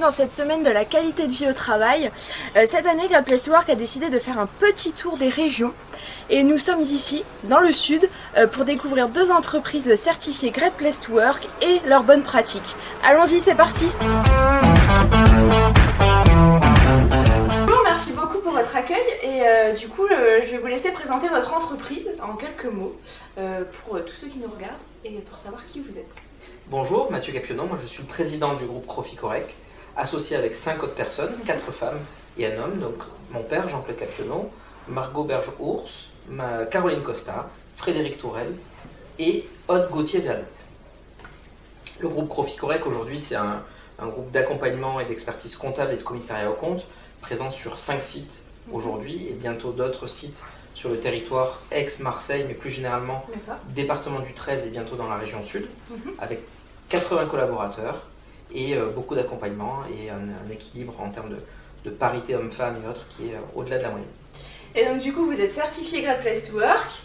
dans cette semaine de la qualité de vie au travail. Cette année, Great Place to Work a décidé de faire un petit tour des régions. Et nous sommes ici, dans le sud, pour découvrir 2 entreprises certifiées Great Place to Work et leurs bonnes pratiques. Allons-y, c'est parti! Bonjour, merci beaucoup pour votre accueil. Et du coup, je vais vous laisser présenter votre entreprise en quelques mots pour tous ceux qui nous regardent et pour savoir qui vous êtes. Bonjour, Mathieu Capionon, moi je suis le président du groupe Crofi-Corec, associé avec 5 autres personnes, 4 femmes et un homme, donc mon père Jean-Claude Capionon, Margot Berge-Ours, Caroline Costa, Frédéric Tourelle et Aude Gauthier-Verlet. Le groupe Crofi-Corec aujourd'hui c'est un groupe d'accompagnement et d'expertise comptable et de commissariat aux comptes, présent sur 5 sites aujourd'hui et bientôt d'autres sites sur le territoire Aix-Marseille, mais plus généralement département du 13 et bientôt dans la région sud, avec 80 collaborateurs et beaucoup d'accompagnement et un équilibre en termes de parité homme-femme et autres qui est au-delà de la moyenne. Et donc du coup vous êtes certifié Great Place to Work.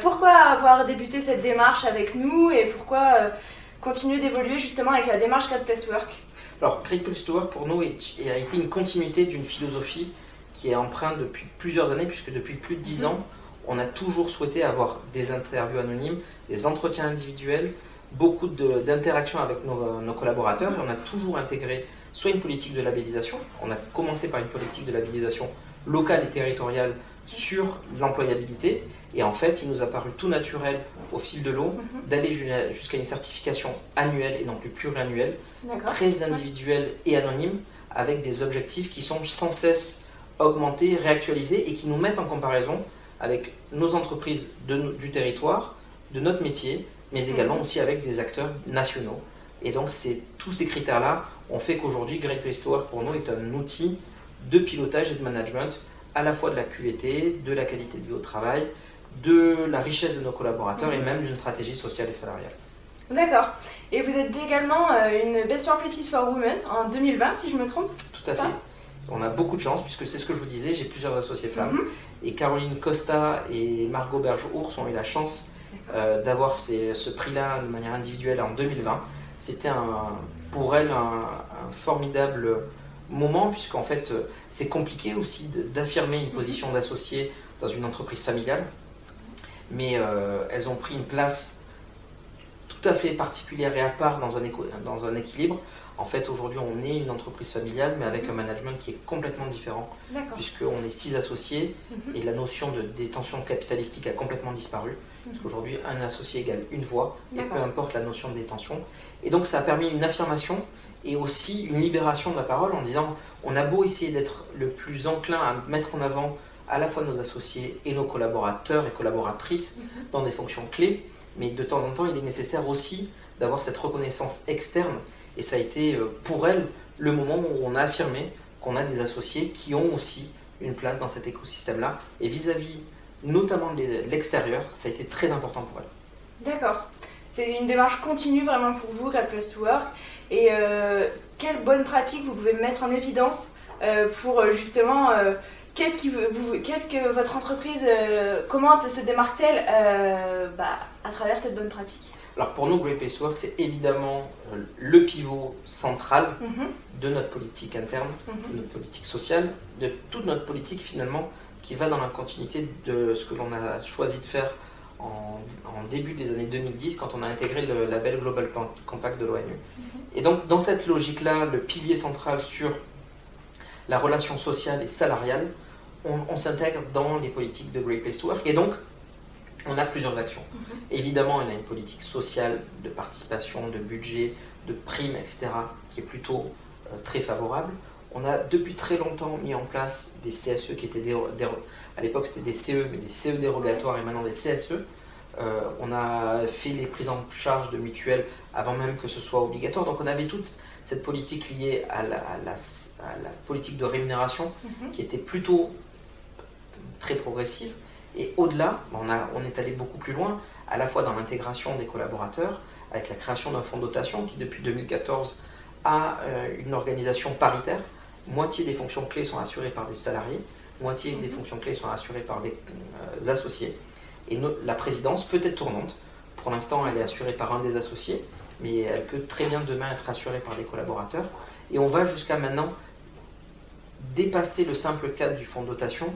Pourquoi avoir débuté cette démarche avec nous et pourquoi continuer d'évoluer justement avec la démarche Great Place to Work? Alors Great Place to Work pour nous a été une continuité d'une philosophie qui est empreinte depuis plusieurs années, puisque depuis plus de 10 ans, on a toujours souhaité avoir des interviews anonymes, des entretiens individuels, beaucoup d'interactions avec nos collaborateurs, et on a toujours intégré soit une politique de labellisation, on a commencé par une politique de labellisation locale et territoriale sur l'employabilité, et en fait, il nous a paru tout naturel, au fil de l'eau, d'aller jusqu'à une certification annuelle et non plus pluriannuelle, très individuelle et anonyme, avec des objectifs qui sont sans cesse augmenter, réactualiser et qui nous mettent en comparaison avec nos entreprises du territoire, de notre métier, mais également aussi avec des acteurs nationaux. Et donc tous ces critères-là ont fait qu'aujourd'hui Great Place to Work pour nous est un outil de pilotage et de management à la fois de la QVT, de la qualité de vie au travail, de la richesse de nos collaborateurs et même d'une stratégie sociale et salariale. D'accord. Et vous êtes également une Best Workplaces for Women en 2020, si je me trompe? Tout à fait. On a beaucoup de chance, puisque c'est ce que je vous disais, j'ai plusieurs associés femmes. Et Caroline Costa et Margot Berge-Ours ont eu la chance d'avoir ce prix-là de manière individuelle en 2020. C'était pour elles un formidable moment, puisqu'en fait, c'est compliqué aussi d'affirmer une position d'associé dans une entreprise familiale. Mais elles ont pris une place tout à fait particulière et à part dans un équilibre. En fait, aujourd'hui, on est une entreprise familiale, mais avec un management qui est complètement différent, puisqu'on est 6 associés et la notion de détention capitalistique a complètement disparu. Parce qu'aujourd'hui, un associé égale une voix, et peu importe la notion de détention. Et donc, ça a permis une affirmation et aussi une libération de la parole en disant on a beau essayer d'être le plus enclin à mettre en avant à la fois nos associés et nos collaborateurs et collaboratrices dans des fonctions clés, mais de temps en temps, il est nécessaire aussi d'avoir cette reconnaissance externe. Et ça a été pour elle le moment où on a affirmé qu'on a des associés qui ont aussi une place dans cet écosystème-là. Et vis-à-vis notamment de l'extérieur, ça a été très important pour elle. D'accord. C'est une démarche continue vraiment pour vous, Great Place to Work. Et quelles bonnes pratiques vous pouvez mettre en évidence pour justement... qu'est-ce que votre entreprise, comment se démarque-t-elle à travers cette bonne pratique? Alors pour nous, Great Place to Work, c'est évidemment le pivot central de notre politique interne, de notre politique sociale, de toute notre politique finalement qui va dans la continuité de ce que l'on a choisi de faire en début des années 2010 quand on a intégré le label Global Compact de l'ONU. Et donc dans cette logique-là, le pilier central sur la relation sociale et salariale, on s'intègre dans les politiques de Great Place to Work et donc on a plusieurs actions. Évidemment, on a une politique sociale de participation, de budget, de primes, etc., qui est plutôt très favorable. On a depuis très longtemps mis en place des CSE qui étaient à l'époque c'était des CE, mais des CE dérogatoires et maintenant des CSE. On a fait les prises en charge de mutuelles avant même que ce soit obligatoire. Donc on avait toute cette politique liée à la politique de rémunération qui était plutôt très progressive. Et au-delà, on est allé beaucoup plus loin, à la fois dans l'intégration des collaborateurs, avec la création d'un fonds de dotation qui depuis 2014 a une organisation paritaire. Moitié des fonctions clés sont assurées par des salariés, moitié des fonctions clés sont assurées par des associés. Et la présidence peut être tournante. Pour l'instant, elle est assurée par un des associés, mais elle peut très bien demain être assurée par des collaborateurs. Et on va jusqu'à maintenant dépasser le simple cadre du fonds de dotation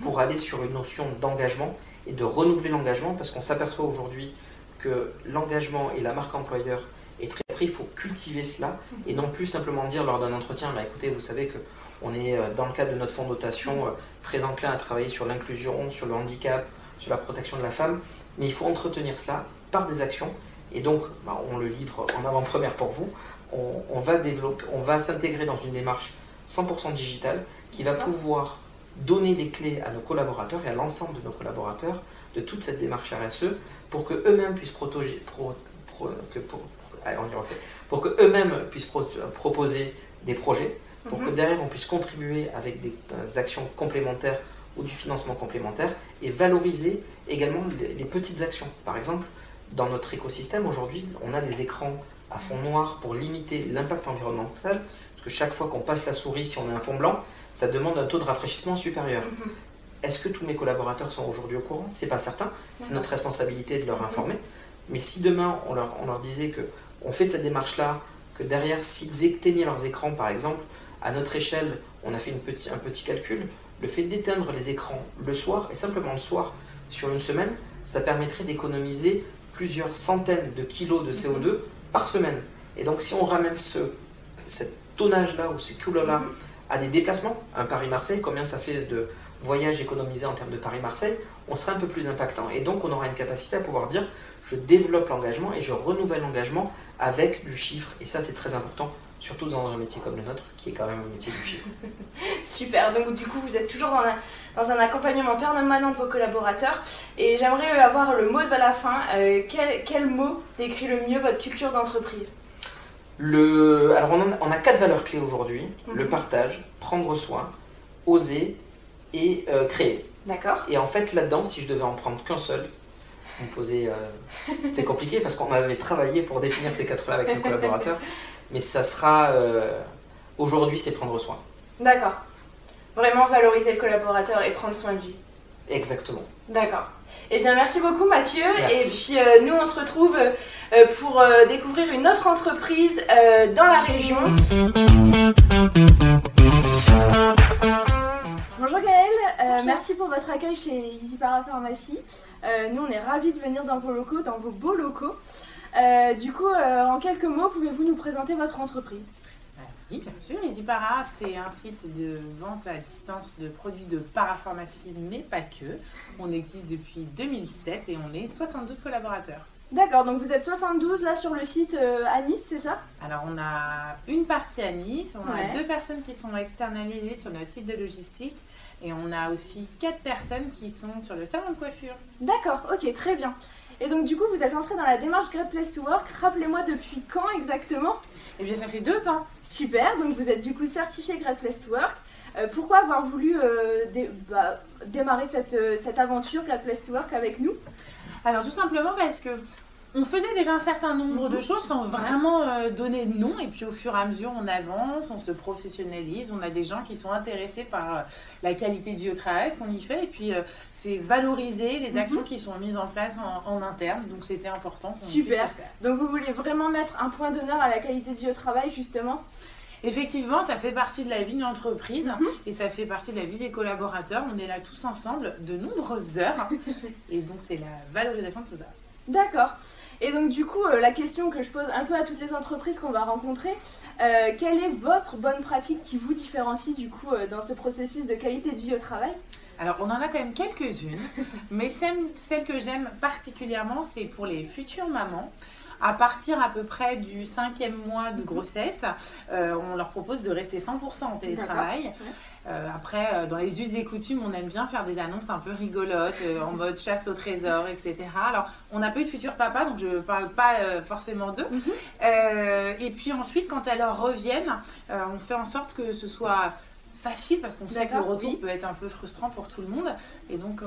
pour aller sur une notion d'engagement et de renouveler l'engagement, parce qu'on s'aperçoit aujourd'hui que l'engagement et la marque employeur est très pris. Il faut cultiver cela et non plus simplement dire lors d'un entretien, bah, écoutez, vous savez qu'on est dans le cadre de notre fonds de dotation très enclin à travailler sur l'inclusion, sur le handicap, sur la protection de la femme, mais il faut entretenir cela par des actions. Et donc, bah, on le livre en avant-première pour vous, on va s'intégrer dans une démarche 100% digitale qui va pouvoir donner des clés à nos collaborateurs et à l'ensemble de nos collaborateurs de toute cette démarche RSE pour que eux-mêmes puissent proposer des projets, pour que derrière on puisse contribuer avec des actions complémentaires ou du financement complémentaire et valoriser également les petites actions. Par exemple, dans notre écosystème aujourd'hui, on a des écrans à fond noir pour limiter l'impact environnemental, parce que chaque fois qu'on passe la souris, si on a un fond blanc, ça demande un taux de rafraîchissement supérieur. Est-ce que tous mes collaborateurs sont aujourd'hui au courant? C'est pas certain, c'est notre responsabilité de leur informer. Mais si demain on leur disait qu'on fait cette démarche-là, que derrière, s'ils éteignaient leurs écrans par exemple, à notre échelle, on a fait un petit calcul, le fait d'éteindre les écrans le soir, et simplement le soir, sur une semaine, ça permettrait d'économiser plusieurs centaines de kilos de CO2 par semaine. Et donc si on ramène cette tonnage-là ou ces kilos-là à des déplacements, un Paris-Marseille, combien ça fait de voyages économisés en termes de Paris-Marseille, on sera un peu plus impactant. Et donc on aura une capacité à pouvoir dire je développe l'engagement et je renouvelle l'engagement avec du chiffre. Et ça c'est très important, surtout dans un métier comme le nôtre, qui est quand même un métier du chiffre. Super, donc du coup vous êtes toujours dans un accompagnement permanent de vos collaborateurs. Et j'aimerais avoir le mot de la fin. Quel mot décrit le mieux votre culture d'entreprise? Alors on a 4 valeurs clés aujourd'hui. Le partage, prendre soin, oser et créer. D'accord. Et en fait là-dedans, si je devais en prendre qu'un seul, vous me posez... c'est compliqué parce qu'on avait travaillé pour définir ces 4-là avec nos collaborateurs. Mais ça sera... aujourd'hui, c'est prendre soin. D'accord. Vraiment valoriser le collaborateur et prendre soin de lui. Exactement. D'accord. Eh bien, merci beaucoup Mathieu. Merci. Et puis nous, on se retrouve pour découvrir une autre entreprise dans la région. Bonjour Gaëlle, merci pour votre accueil chez Easy Parapharmacie. Nous, on est ravis de venir dans vos locaux, dans vos beaux locaux. Du coup, en quelques mots, pouvez-vous nous présenter votre entreprise? Oui, bien sûr. EasyPara, c'est un site de vente à distance de produits de parapharmacie, mais pas que. On existe depuis 2007 et on est 72 collaborateurs. D'accord, donc vous êtes 72 là sur le site à Nice, c'est ça? Alors, on a une partie à Nice, on a 2 personnes qui sont externalisées sur notre site de logistique et on a aussi 4 personnes qui sont sur le salon de coiffure. D'accord, ok, très bien. Et donc du coup, vous êtes entré dans la démarche Great Place to Work. Rappelez-moi depuis quand exactement? Eh bien, ça fait 2 ans. Super, donc vous êtes du coup certifié Great Place to Work. Pourquoi avoir voulu démarrer cette aventure Great Place to Work avec nous? Alors, tout simplement parce que on faisait déjà un certain nombre de choses sans vraiment donner de nom. Et puis, au fur et à mesure, on avance, on se professionnalise. On a des gens qui sont intéressés par la qualité de vie au travail, ce qu'on y fait. Et puis, c'est valoriser les actions qui sont mises en place en interne. Donc, c'était important. Super. Donc, vous voulez vraiment mettre un point d'honneur à la qualité de vie au travail, justement? Effectivement, ça fait partie de la vie d'une entreprise et ça fait partie de la vie des collaborateurs. On est là tous ensemble de nombreuses heures. Et donc, c'est la valorisation de tout ça. D'accord. Et donc du coup, la question que je pose un peu à toutes les entreprises qu'on va rencontrer, quelle est votre bonne pratique qui vous différencie du coup dans ce processus de qualité de vie au travail? Alors on en a quand même quelques-unes, mais celle que j'aime particulièrement, c'est pour les futures mamans. À partir à peu près du 5e mois de grossesse, on leur propose de rester 100% en télétravail. Après, dans les us et coutumes, on aime bien faire des annonces un peu rigolotes, en mode chasse au trésor, etc. Alors, on n'a pas eu de futurs papas, donc je ne parle pas forcément d'eux. Et puis ensuite, quand elles reviennent, on fait en sorte que ce soit facile, parce qu'on sait que le retour peut être un peu frustrant pour tout le monde. Et donc,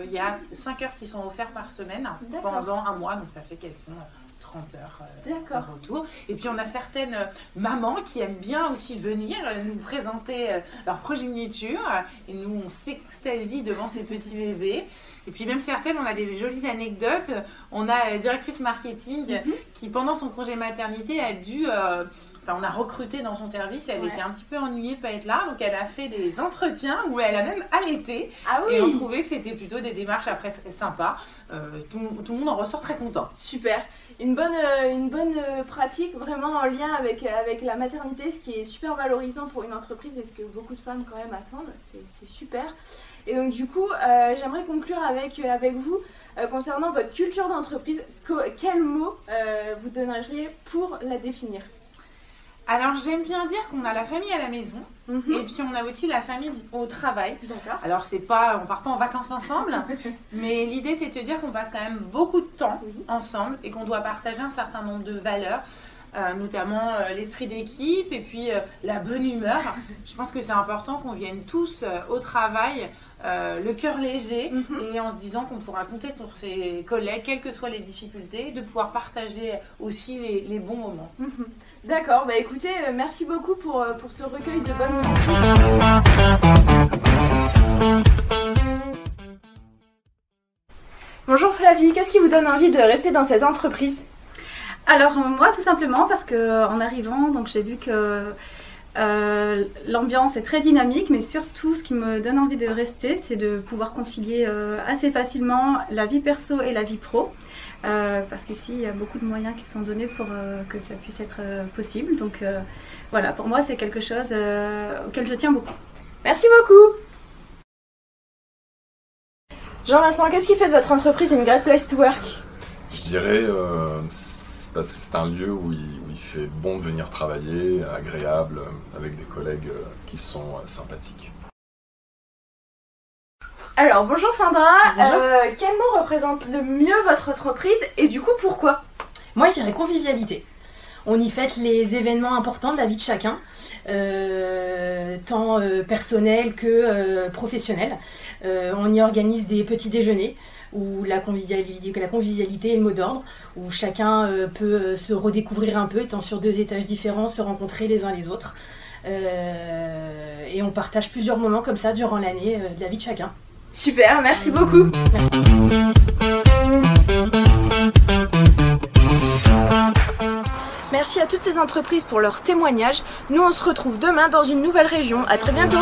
il y a 5 heures qui sont offertes par semaine pendant un mois, donc ça fait qu'elles font 30 heures de retour. Et puis on a certaines mamans qui aiment bien aussi venir nous présenter leur progéniture et nous on s'extasie devant ces petits bébés. Et puis même certaines, on a des jolies anecdotes. On a une directrice marketing qui pendant son congé maternité a dû on a recruté dans son service, elle était un petit peu ennuyée de pas être là, donc elle a fait des entretiens où elle a même allaité. Ah oui. Et on trouvait que c'était plutôt des démarches après sympas. Tout le monde en ressort très content. Super. Une bonne pratique vraiment en lien avec la maternité, ce qui est super valorisant pour une entreprise et ce que beaucoup de femmes quand même attendent. C'est super. Et donc du coup, j'aimerais conclure avec vous concernant votre culture d'entreprise. Quel mot vous donneriez pour la définir? Alors j'aime bien dire qu'on a la famille à la maison et puis on a aussi la famille au travail. D'accord. Alors on part pas en vacances ensemble, mais l'idée c'est de te dire qu'on passe quand même beaucoup de temps ensemble et qu'on doit partager un certain nombre de valeurs, notamment l'esprit d'équipe et puis la bonne humeur. Je pense que c'est important qu'on vienne tous au travail le cœur léger et en se disant qu'on pourra compter sur ses collègues, quelles que soient les difficultés, de pouvoir partager aussi les bons moments. D'accord, bah écoutez, merci beaucoup pour ce recueil de bonnes nouvelles. Bonjour Flavie, qu'est-ce qui vous donne envie de rester dans cette entreprise? Alors moi tout simplement parce que en arrivant, donc j'ai vu que l'ambiance est très dynamique, mais surtout ce qui me donne envie de rester, c'est de pouvoir concilier assez facilement la vie perso et la vie pro. Parce qu'ici il y a beaucoup de moyens qui sont donnés pour que ça puisse être possible. Donc voilà, pour moi c'est quelque chose auquel je tiens beaucoup. Merci beaucoup. Jean-Vincent, qu'est-ce qui fait de votre entreprise une great place to work? Je dirais parce que c'est un lieu où il fait bon de venir travailler, agréable, avec des collègues qui sont sympathiques. Alors, bonjour Sandra, Bonjour. Quel mot représente le mieux votre entreprise et du coup pourquoi? Moi je dirais convivialité. On y fête les événements importants de la vie de chacun, tant personnel que professionnel. On y organise des petits déjeuners où la convivialité est le mot d'ordre, où chacun peut se redécouvrir un peu, étant sur 2 étages différents, se rencontrer les uns les autres. Et on partage plusieurs moments comme ça durant l'année de la vie de chacun. Super, merci beaucoup. Merci à toutes ces entreprises pour leur témoignage. Nous on se retrouve demain dans une nouvelle région. À très bientôt.